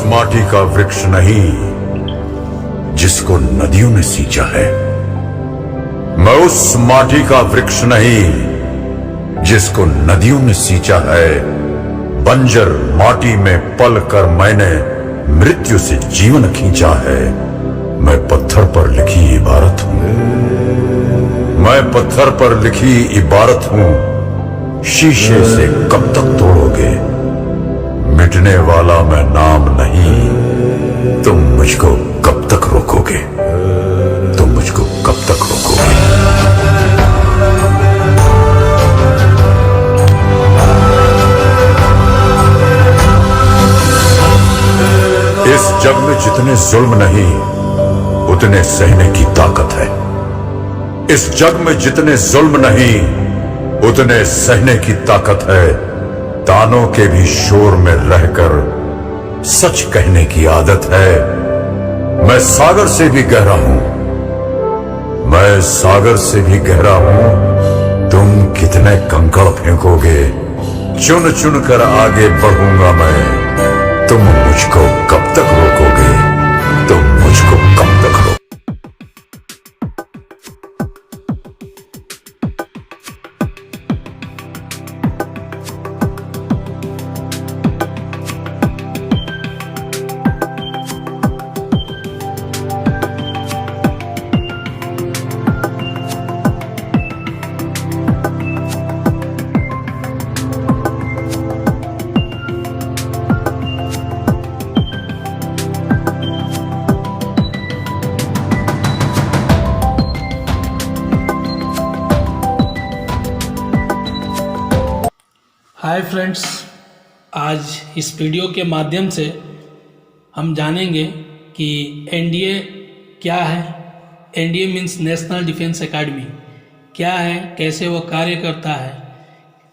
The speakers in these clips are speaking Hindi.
माटी का वृक्ष नहीं जिसको नदियों ने सींचा है। मैं उस माटी का वृक्ष नहीं जिसको नदियों ने सींचा है। बंजर माटी में पल कर मैंने मृत्यु से जीवन खींचा है। मैं पत्थर पर लिखी इबारत हूं। मैं पत्थर पर लिखी इबारत हूं। शीशे से कब तक तोड़ोगे? मिटने वाला मैं नाम नहीं। तुम मुझको कब तक रोकोगे? तुम मुझको कब तक रोकोगे? इस जग में जितने जुल्म नहीं उतने सहने की ताकत है। इस जग में जितने जुल्म नहीं उतने सहने की ताकत है। तानों के भी शोर में रहकर सच कहने की आदत है। मैं सागर से भी गहरा हूं। मैं सागर से भी गहरा हूं। तुम कितने कंकड़ फेंकोगे? चुन चुन कर आगे बढ़ूंगा मैं। तुम मुझको कब तक रोकोगे? तुम मुझको कब तक रोकोगे? हाय फ्रेंड्स, आज इस वीडियो के माध्यम से हम जानेंगे कि एनडीए क्या है। NDA means national defence academy क्या है, कैसे वो कार्य करता है,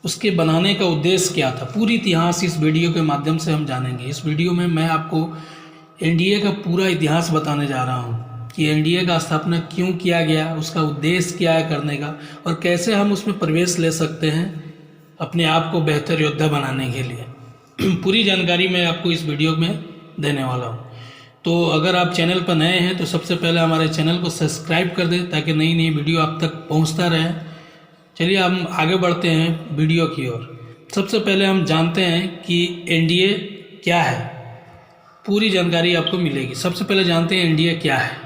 उसके बनाने का उद्देश्य क्या था, पूरी इतिहास इस वीडियो के माध्यम से हम जानेंगे। इस वीडियो में मैं आपको एनडीए का पूरा इतिहास बताने जा रहा हूँ कि एनडीए का स्थापना क्यों किया गया, उसका उद्देश्य क्या है करने का, और कैसे हम उसमें प्रवेश ले सकते हैं अपने आप को बेहतर योद्धा बनाने के लिए। पूरी जानकारी मैं आपको इस वीडियो में देने वाला हूँ। तो अगर आप चैनल पर नए हैं तो सबसे पहले हमारे चैनल को सब्सक्राइब कर दें ताकि नई नई वीडियो आप तक पहुँचता रहे। चलिए हम आगे बढ़ते हैं वीडियो की ओर। सबसे पहले हम जानते हैं कि एनडीए क्या है, पूरी जानकारी आपको मिलेगी। सबसे पहले जानते हैं एनडीए क्या है।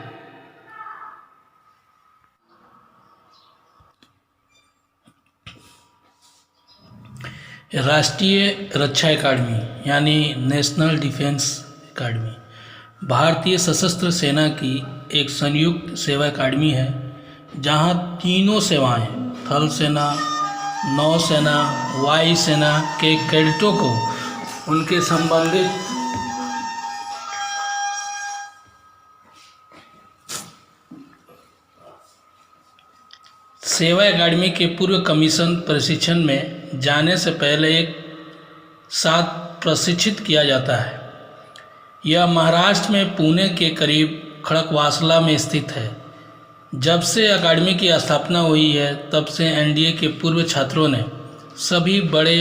राष्ट्रीय रक्षा अकादमी यानी नेशनल डिफेंस अकादमी भारतीय सशस्त्र सेना की एक संयुक्त सेवा अकादमी है जहां तीनों सेवाएं थल सेना, नौसेना, वायु सेना के कैडेटों को उनके संबंधित सेवा अकादमी के पूर्व कमीशन प्रशिक्षण में जाने से पहले एक साथ प्रशिक्षित किया जाता है। यह महाराष्ट्र में पुणे के करीब खड़कवासला में स्थित है। जब से अकादमी की स्थापना हुई है तब से एनडीए के पूर्व छात्रों ने सभी बड़े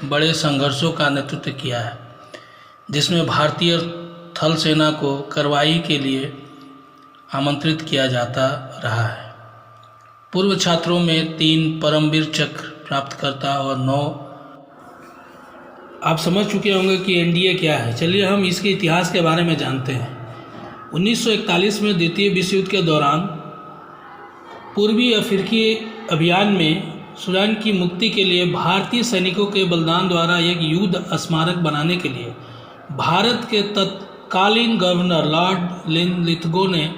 बड़े संघर्षों का नेतृत्व किया है, जिसमें भारतीय थल सेना को कार्रवाई के लिए आमंत्रित किया जाता रहा है। पूर्व छात्रों में 3 परमवीर चक्र प्राप्तकर्ता और 9 आप समझ चुके होंगे कि एनडीए क्या है। चलिए हम इसके इतिहास के बारे में जानते हैं। 1941 में द्वितीय विश्व युद्ध के दौरान पूर्वी अफ्रीकी अभियान में सूडान की मुक्ति के लिए भारतीय सैनिकों के बलिदान द्वारा एक युद्ध स्मारक बनाने के लिए भारत के तत्कालीन गवर्नर लॉर्ड लिथगो ने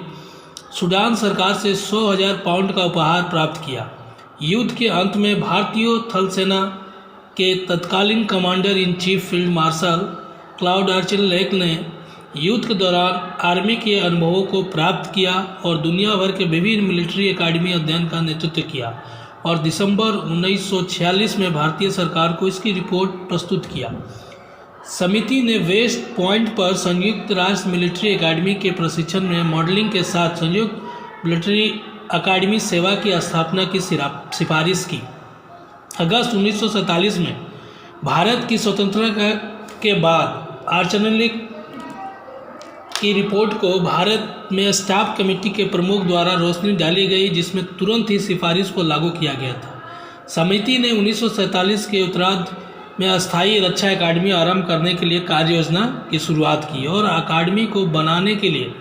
सूडान सरकार से 100,000 पाउंड का उपहार प्राप्त किया। युद्ध के अंत में भारतीय थल सेना के तत्कालीन commander in chief field marshal cloud Archer lake ने युद्ध के दौरान आर्मी के अनुभवों को प्राप्त किया और दुनिया भर के विभिन्न मिलिट्री एकेडमी अध्ययन का नेतृत्व किया और दिसंबर 1946 में भारतीय सरकार को इसकी रिपोर्ट प्रस्तुत किया। समिति ने वेस्ट पॉइंट पर संयुक्त राष्ट्र मिलिट्री एकेडमी के प्रशिक्षण में मॉडलिंग के साथ संयुक्त मिलिट्री अकादमी सेवा की स्थापना की सिफारिश की। अगस्त 1947 में भारत की स्वतंत्रता के बाद की रिपोर्ट को भारत में स्टाफ कमेटी के प्रमुख द्वारा रोशनी डाली गई, जिसमें तुरंत ही सिफारिश को लागू किया गया था। समिति ने 1947 के उत्तरार्ध में अस्थायी रक्षा अकादमी आरंभ करने के लिए कार्य योजना की शुरुआत की और अकादमी को बनाने के लिए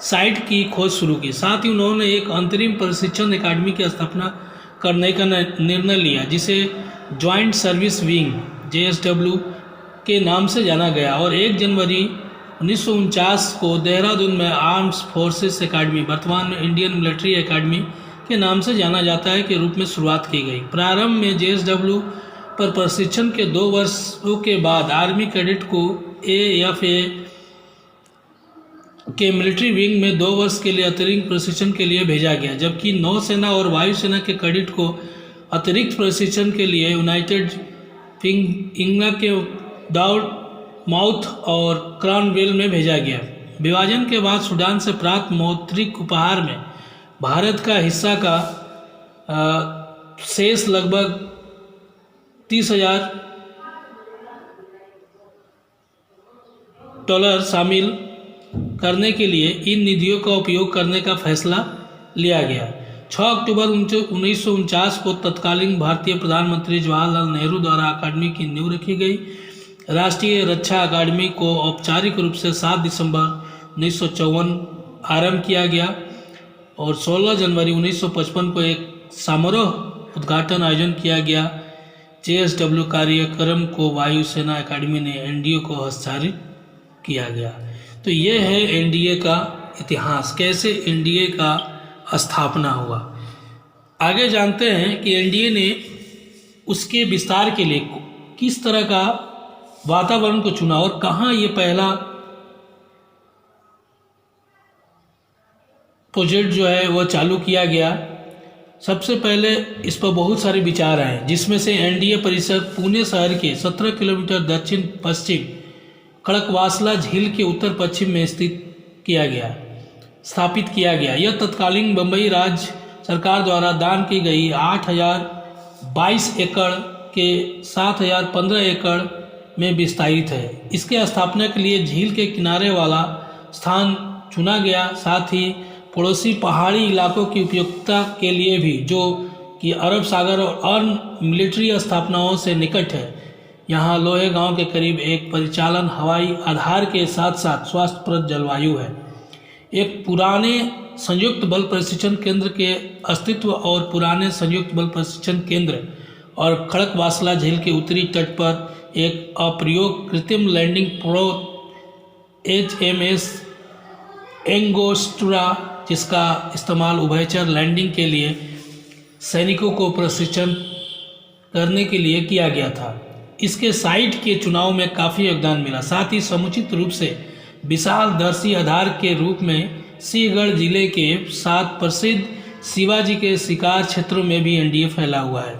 साइट की खोज शुरू की। साथ ही उन्होंने एक अंतरिम प्रशिक्षण अकादमी की स्थापना करने का निर्णय लिया, जिसे ज्वाइंट सर्विस विंग JSW के नाम से जाना गया, और 1 जनवरी 1949 को देहरादून में आर्म्स फोर्सेस अकादमी, वर्तमान में इंडियन मिलिट्री अकादमी के नाम से जाना जाता है, के रूप में शुरुआत की गई। प्रारंभ में JSW पर प्रशिक्षण के 2 वर्षों के बाद आर्मी कैडेट को AFA के मिलिट्री विंग में 2 वर्ष के लिए अतिरिक्त प्रशिक्षण के लिए भेजा गया, जबकि नौसेना और वायुसेना के कैडेट को अतिरिक्त प्रशिक्षण के लिए यूनाइटेड इंग्लैंड के डाउटमाउथ और क्रानवेल में भेजा गया। विभाजन के बाद सूडान से प्राप्त मौद्रिक उपहार में भारत का हिस्सा का शेष लगभग $30,000 शामिल करने के लिए इन निधियों का उपयोग करने का फैसला लिया गया। 6 अक्टूबर 1949 को तत्कालीन भारतीय प्रधानमंत्री जवाहरलाल नेहरू द्वारा अकादमी की नींव रखी गई। राष्ट्रीय रक्षा अकादमी को औपचारिक रूप से 7 दिसंबर 1954 आरंभ किया गया और 16 जनवरी 1955 को एक समारोह उद्घाटन आयोजन किया गया। JSW कार्यक्रम को वायुसेना अकादमी ने NDA को हस्ताक्षरित किया गया। तो ये है NDA का इतिहास, कैसे NDA का स्थापना हुआ। आगे जानते हैं कि NDA ने उसके विस्तार के लिए किस तरह का वातावरण को चुना और कहाँ ये पहला प्रोजेक्ट जो है वो चालू किया गया। सबसे पहले इस पर बहुत सारे विचार आए, जिसमें से NDA परिसर पुणे शहर के 17 किलोमीटर दक्षिण पश्चिम खड़कवासला झील के उत्तर पश्चिम में स्थापित किया गया। यह तत्कालीन बम्बई राज्य सरकार द्वारा दान की गई 8,022 एकड़ के 7,015 एकड़ में विस्तारित है। इसके स्थापना के लिए झील के किनारे वाला स्थान चुना गया, साथ ही पड़ोसी पहाड़ी इलाकों की उपयोगिता के लिए भी, जो कि अरब सागर और अन्य मिलिट्री स्थापनाओं से निकट है। यहाँ लोहे गांव के करीब एक परिचालन हवाई आधार के साथ साथ स्वास्थ्यप्रद जलवायु है। एक पुराने संयुक्त बल प्रशिक्षण केंद्र के अस्तित्व और पुराने संयुक्त बल प्रशिक्षण केंद्र और खड़कवासला झील के उत्तरी तट पर एक अप्रयोग कृत्रिम लैंडिंग पोत HMS एंगोस्टुरा, जिसका इस्तेमाल उभयचर लैंडिंग के लिए सैनिकों को प्रशिक्षण करने के लिए किया गया था। इसके साइट के चुनाव में काफ़ी योगदान मिला। साथ ही समुचित रूप से विशाल दर्शी आधार के रूप में सिंहगढ़ जिले के 7 प्रसिद्ध शिवाजी के शिकार क्षेत्रों में भी NDA फैला हुआ है।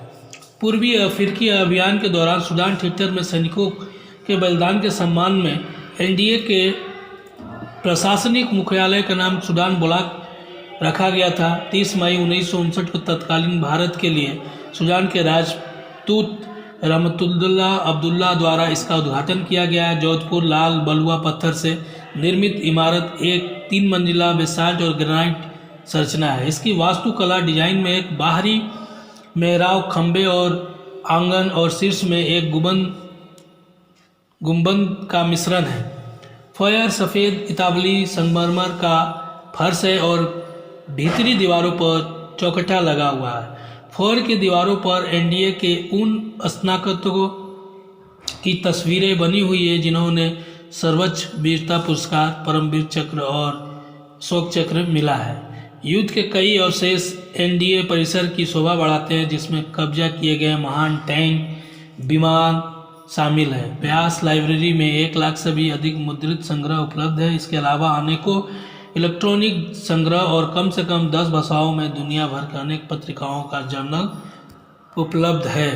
पूर्वी अफ्रीकी अभियान के दौरान सूडान थिएटर में सैनिकों के बलिदान के सम्मान में NDA के प्रशासनिक मुख्यालय का नाम सूडान ब्लॉक रखा गया था। 30 मई 1959 को तत्कालीन भारत के लिए सूडान के राजदूत रहमतुल्लाह अब्दुल्ला द्वारा इसका उद्घाटन किया गया। जोधपुर लाल बलुआ पत्थर से निर्मित इमारत एक 3 मंजिला बेसाल्ट और ग्रेनाइट संरचना है। इसकी वास्तुकला डिजाइन में एक बाहरी मेहराब, खंबे और आंगन और शीर्ष में एक गुंबद का मिश्रण है। फोयर सफ़ेद इतावली संगमरमर का फर्श है और भीतरी दीवारों पर चौखटा लगा हुआ है। फोयर की दीवारों पर NDA के उन स्नातकों की तस्वीरें बनी हुई है जिन्होंने सर्वोच्च वीरता पुरस्कार, परमवीर चक्र और अशोक चक्र मिला है। युद्ध के कई अवशेष NDA परिसर की शोभा बढ़ाते हैं, जिसमें कब्जा किए गए महान टैंक, विमान शामिल है। व्यास लाइब्रेरी में 1 लाख से भी अधिक मुद्रित संग्रह उपलब्ध है। इसके अलावा अनेकों इलेक्ट्रॉनिक संग्रह और कम से कम 10 भाषाओं में दुनिया भर के अनेक पत्रिकाओं का जर्नल उपलब्ध है।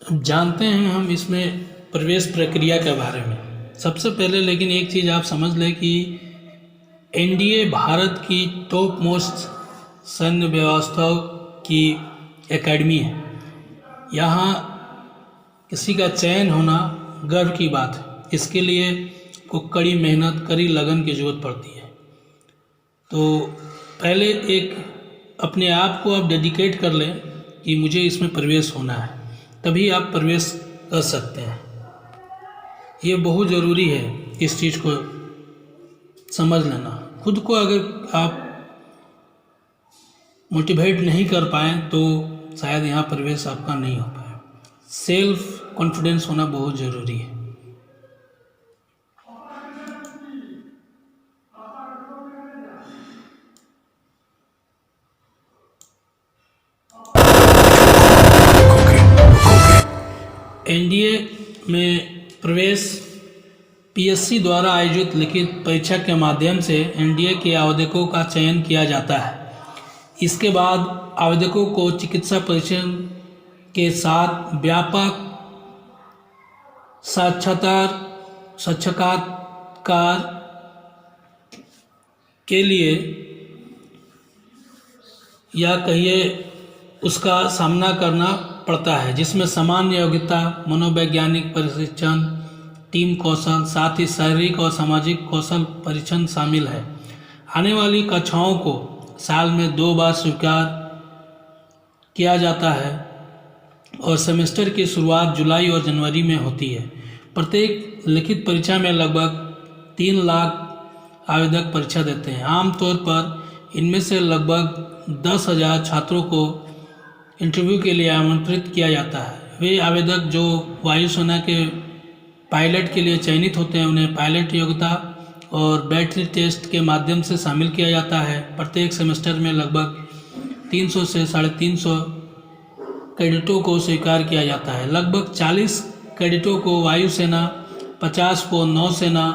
अब जानते हैं हम इसमें प्रवेश प्रक्रिया के बारे में। सबसे पहले लेकिन एक चीज़ आप समझ लें कि NDA भारत की टॉप मोस्ट सैन्य व्यवस्थाओं की एकेडमी है। यहाँ किसी का चयन होना गर्व की बात है। इसके लिए को कड़ी मेहनत, कड़ी लगन की ज़रूरत पड़ती है। तो पहले एक अपने आप को आप डेडिकेट कर लें कि मुझे इसमें प्रवेश होना है, तभी आप प्रवेश कर सकते हैं। ये बहुत ज़रूरी है इस चीज़ को समझ लेना। खुद को अगर आप मोटिवेट नहीं कर पाएँ तो शायद यहाँ प्रवेश आपका नहीं हो पाए। सेल्फ कॉन्फिडेंस होना बहुत ज़रूरी है। एनडीए में प्रवेश पीएससी द्वारा आयोजित लिखित परीक्षा के माध्यम से एनडीए के आवेदकों का चयन किया जाता है। इसके बाद आवेदकों को चिकित्सा परीक्षण के साथ व्यापक साक्षात्कार के लिए या कहिए उसका सामना करना पड़ता है, जिसमें सामान्य योग्यता, मनोवैज्ञानिक प्रशिक्षण, टीम कौशल, साथ ही शारीरिक और सामाजिक कौशल परीक्षण शामिल है। आने वाली कक्षाओं को साल में 2 बार स्वीकार किया जाता है और सेमेस्टर की शुरुआत जुलाई और जनवरी में होती है। प्रत्येक लिखित परीक्षा में लगभग 3 लाख आवेदक परीक्षा देते हैं। आमतौर पर इनमें से लगभग 10,000 छात्रों को इंटरव्यू के लिए आमंत्रित किया जाता है। वे आवेदक जो वायुसेना के पायलट के लिए चयनित होते हैं, उन्हें पायलट योग्यता और बैटरी टेस्ट के माध्यम से शामिल किया जाता है। प्रत्येक सेमेस्टर में लगभग 300 से 350 कैडेटों को स्वीकार किया जाता है। लगभग 40 कैडेटों को वायुसेना, 50 को नौसेना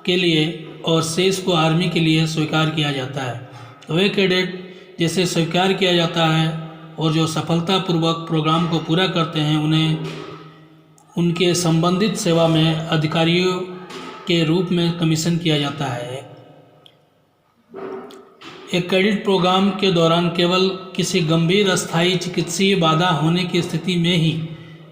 के लिए और शेष को आर्मी के लिए स्वीकार किया जाता है। वे कैडेट जिसे स्वीकार किया जाता है और जो सफलतापूर्वक प्रोग्राम को पूरा करते हैं, उन्हें उनके संबंधित सेवा में अधिकारियों के रूप में कमीशन किया जाता है। एक कैडेट प्रोग्राम के दौरान केवल किसी गंभीर अस्थायी चिकित्सीय बाधा होने की स्थिति में ही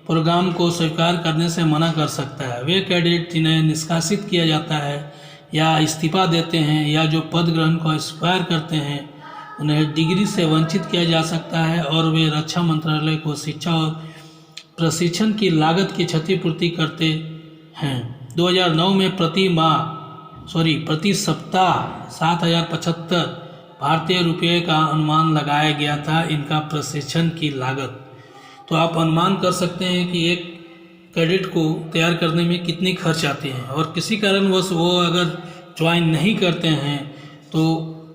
प्रोग्राम को स्वीकार करने से मना कर सकता है। वे कैडेट जिन्हें निष्कासित किया जाता है या इस्तीफा देते हैं या जो पद ग्रहण को अस्वीकार करते हैं, उन्हें डिग्री से वंचित किया जा सकता है और वे रक्षा मंत्रालय को शिक्षा और प्रशिक्षण की लागत की क्षतिपूर्ति करते हैं। 2009 में प्रति सप्ताह 7,075 भारतीय रुपये का अनुमान लगाया गया था इनका प्रशिक्षण की लागत। तो आप अनुमान कर सकते हैं कि एक कैडेट को तैयार करने में कितनी खर्च आती है, और किसी कारणवश वो अगर ज्वाइन नहीं करते हैं तो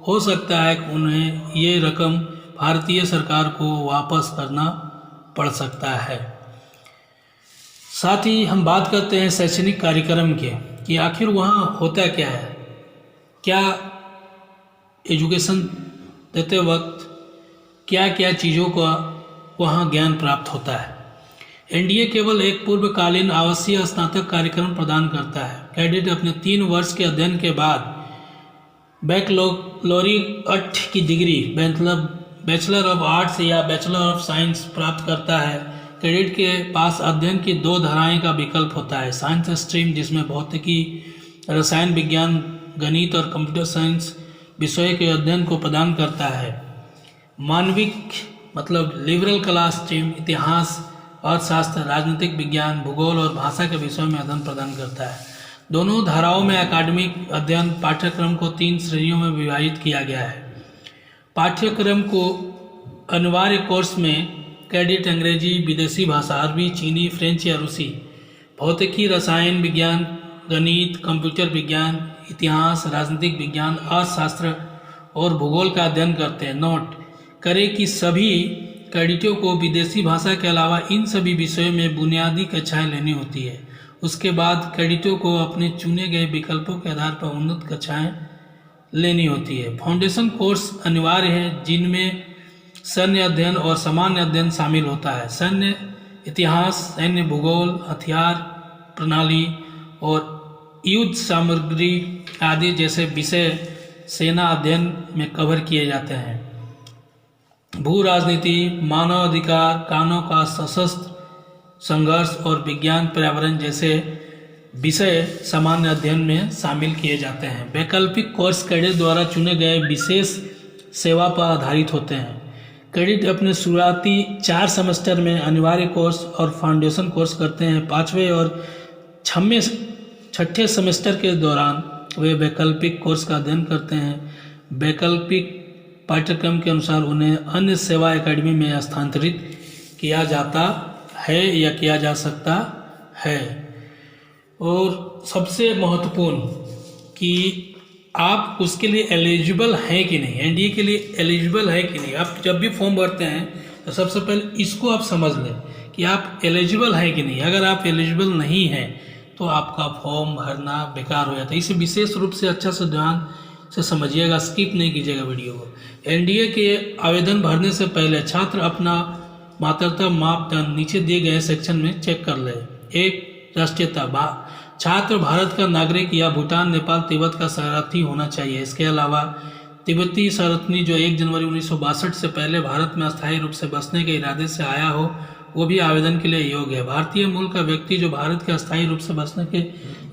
हो सकता है कि उन्हें ये रकम भारतीय सरकार को वापस करना पड़ सकता है। साथ ही हम बात करते हैं शैक्षणिक कार्यक्रम के कि आखिर वहाँ होता क्या है, क्या एजुकेशन देते वक्त क्या क्या चीज़ों का वहाँ ज्ञान प्राप्त होता है। एनडीए केवल एक पूर्वकालीन आवासीय स्नातक कार्यक्रम प्रदान करता है। कैडेट अपने 3 वर्ष के अध्ययन के बाद बैकलॉरिएट की डिग्री, मतलब बैचलर ऑफ आर्ट्स या बैचलर ऑफ साइंस प्राप्त करता है। कैडेट के पास अध्ययन की 2 धाराएं का विकल्प होता है। साइंस स्ट्रीम, जिसमें भौतिकी, रसायन विज्ञान, गणित और कंप्यूटर साइंस विषय के अध्ययन को प्रदान करता है। मानविक मतलब लिबरल क्लास स्ट्रीम इतिहास, अर्थशास्त्र, राजनीतिक विज्ञान, भूगोल और भाषा के विषयों में अध्ययन प्रदान करता है। दोनों धाराओं में अकादमिक अध्ययन पाठ्यक्रम को 3 श्रेणियों में विभाजित किया गया है। पाठ्यक्रम को अनिवार्य कोर्स में कैडेट अंग्रेजी, विदेशी भाषा अरबी, चीनी, फ्रेंच या रूसी, भौतिकी, रसायन विज्ञान, गणित, कंप्यूटर विज्ञान, इतिहास, राजनीतिक विज्ञान, अर्थशास्त्र और भूगोल का अध्ययन करते हैं। नोट करें कि सभी कैडेटों को विदेशी भाषा के अलावा इन सभी विषयों में बुनियादी कक्षाएं लेनी होती है। उसके बाद कैडेटों को अपने चुने गए विकल्पों के आधार पर उन्नत कक्षाएं लेनी होती है। फाउंडेशन कोर्स अनिवार्य है, जिनमें सैन्य अध्ययन और सामान्य अध्ययन शामिल होता है। सैन्य इतिहास, सैन्य भूगोल, हथियार प्रणाली और युद्ध सामग्री आदि जैसे विषय सेना अध्ययन में कवर किए जाते हैं। भू राजनीति, मानव अधिकार, कानूनों का सशस्त्र संघर्ष और विज्ञान पर्यावरण जैसे विषय सामान्य अध्ययन में शामिल किए जाते हैं। वैकल्पिक कोर्स कैडेट द्वारा चुने गए विशेष सेवा पर आधारित होते हैं। कैडेट अपने शुरुआती 4 सेमेस्टर में अनिवार्य कोर्स और फाउंडेशन कोर्स करते हैं। 5वें और 6ठे सेमेस्टर के दौरान वे वैकल्पिक कोर्स का अध्ययन करते हैं। वैकल्पिक पाठ्यक्रम के अनुसार उन्हें अन्य सेवा एकेडमी में स्थानांतरित किया जाता है या किया जा सकता है। और सबसे महत्वपूर्ण कि आप उसके लिए एलिजिबल हैं कि नहीं, एनडीए के लिए एलिजिबल है कि नहीं। आप जब भी फॉर्म भरते हैं तो सबसे पहले इसको आप समझ लें कि आप एलिजिबल हैं कि नहीं। अगर आप एलिजिबल नहीं हैं तो आपका फॉर्म भरना बेकार हो जाता है। इसे विशेष रूप से अच्छा से ध्यान से समझिएगा, स्किप नहीं कीजिएगा वीडियो को। एनडीए के आवेदन भरने से पहले छात्र अपना पात्रता मापदंड नीचे दिए गए सेक्शन में चेक कर ले। 1. राष्ट्रीयता, छात्र भारत का नागरिक या भूटान, नेपाल, तिब्बत का शरणार्थी होना चाहिए। इसके अलावा तिब्बती शरणार्थी जो 1 जनवरी 1962 से पहले भारत में अस्थायी रूप से बसने के इरादे से आया हो वो भी आवेदन के लिए योग्य है। भारतीय मूल का व्यक्ति जो भारत के अस्थायी रूप से बसने के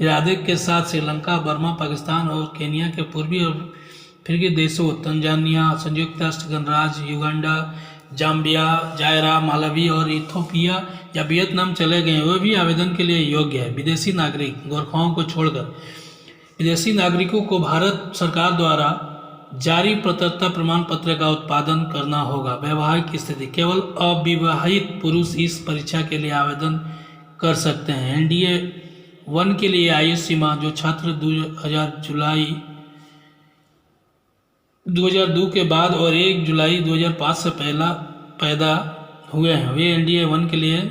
इरादे के साथ श्रीलंका, बर्मा, पाकिस्तान और केनिया के पूर्वी और अफ्रीकी देशों तंजानिया, संयुक्त राष्ट्र गणराज्य, युगांडा, जाम्बिया, जायरा, मालावी और इथोपिया या वियतनाम चले गए वे भी आवेदन के लिए योग्य है। विदेशी नागरिक, गोरखाओं को छोड़कर विदेशी नागरिकों को भारत सरकार द्वारा जारी पात्रता प्रमाण पत्र का उत्पादन करना होगा। वैवाहिक स्थिति, केवल अविवाहित पुरुष इस परीक्षा के लिए आवेदन कर सकते हैं। एनडीए 1 के लिए आयु सीमा, जो छात्र 2002 के बाद और 1 जुलाई 2005 से पहला पैदा हुए हैं वे एनडीए 1 के लिए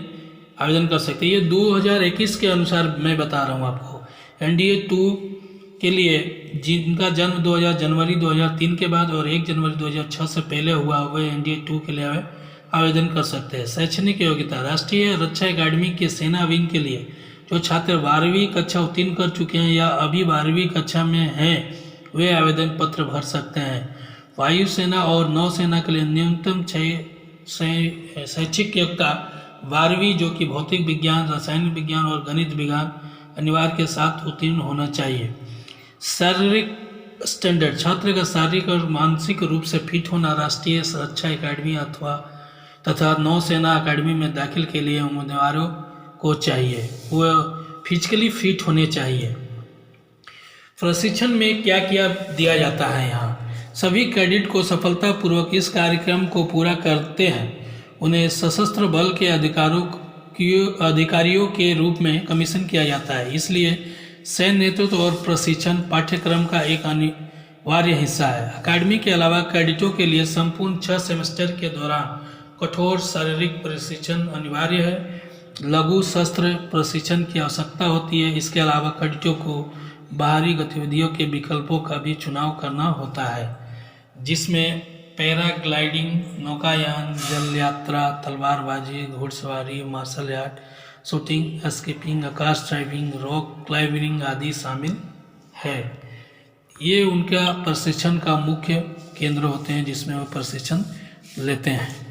आवेदन कर सकते हैं। ये 2021 के अनुसार मैं बता रहा हूँ आपको। एनडीए 2 के लिए जिनका जन्म जनवरी 2003 के बाद और 1 जनवरी 2006 से पहले हुआ वे एनडीए 2 के लिए आवेदन कर सकते हैं। शैक्षणिक योग्यता, राष्ट्रीय रक्षा अकादमी के सेना विंग के लिए जो छात्र 12वीं कक्षा उत्तीर्ण कर चुके हैं या अभी 12वीं कक्षा में हैं वे आवेदन पत्र भर सकते हैं। वायुसेना और नौसेना के लिए न्यूनतम शैक्षिक योग्यता 12वीं जो कि भौतिक विज्ञान, रासायनिक विज्ञान और गणित विज्ञान अनिवार्य के साथ उत्तीर्ण होना चाहिए। शारीरिक स्टैंडर्ड, छात्र का शारीरिक और मानसिक रूप से फिट होना राष्ट्रीय रक्षा अकादमी अथवा तथा नौसेना अकादमी में दाखिल के लिए उम्मीदवारों को चाहिए, वह फिजिकली फिट होने चाहिए। प्रशिक्षण में क्या क्या दिया जाता है यहाँ, सभी कैडेट को सफलतापूर्वक इस कार्यक्रम को पूरा करते हैं उन्हें सशस्त्र बल के अधिकारियों के रूप में कमीशन किया जाता है। इसलिए सैन्य नेतृत्व और प्रशिक्षण पाठ्यक्रम का एक अनिवार्य हिस्सा है। अकादमी के अलावा कैडेटों के लिए संपूर्ण 6 सेमेस्टर के दौरान कठोर शारीरिक प्रशिक्षण अनिवार्य है। लघु शस्त्र प्रशिक्षण की आवश्यकता होती है। इसके अलावा कैडेटों को बाहरी गतिविधियों के विकल्पों का भी चुनाव करना होता है, जिसमें पैराग्लाइडिंग, नौकायान, जल यात्रा, तलवारबाजी, घुड़सवारी, मार्शल आर्ट, शूटिंग, स्कीपिंग, आकाश ड्राइविंग, रॉक क्लाइंबिंग आदि शामिल है। ये उनका प्रशिक्षण का मुख्य केंद्र होते हैं जिसमें वो प्रशिक्षण लेते हैं।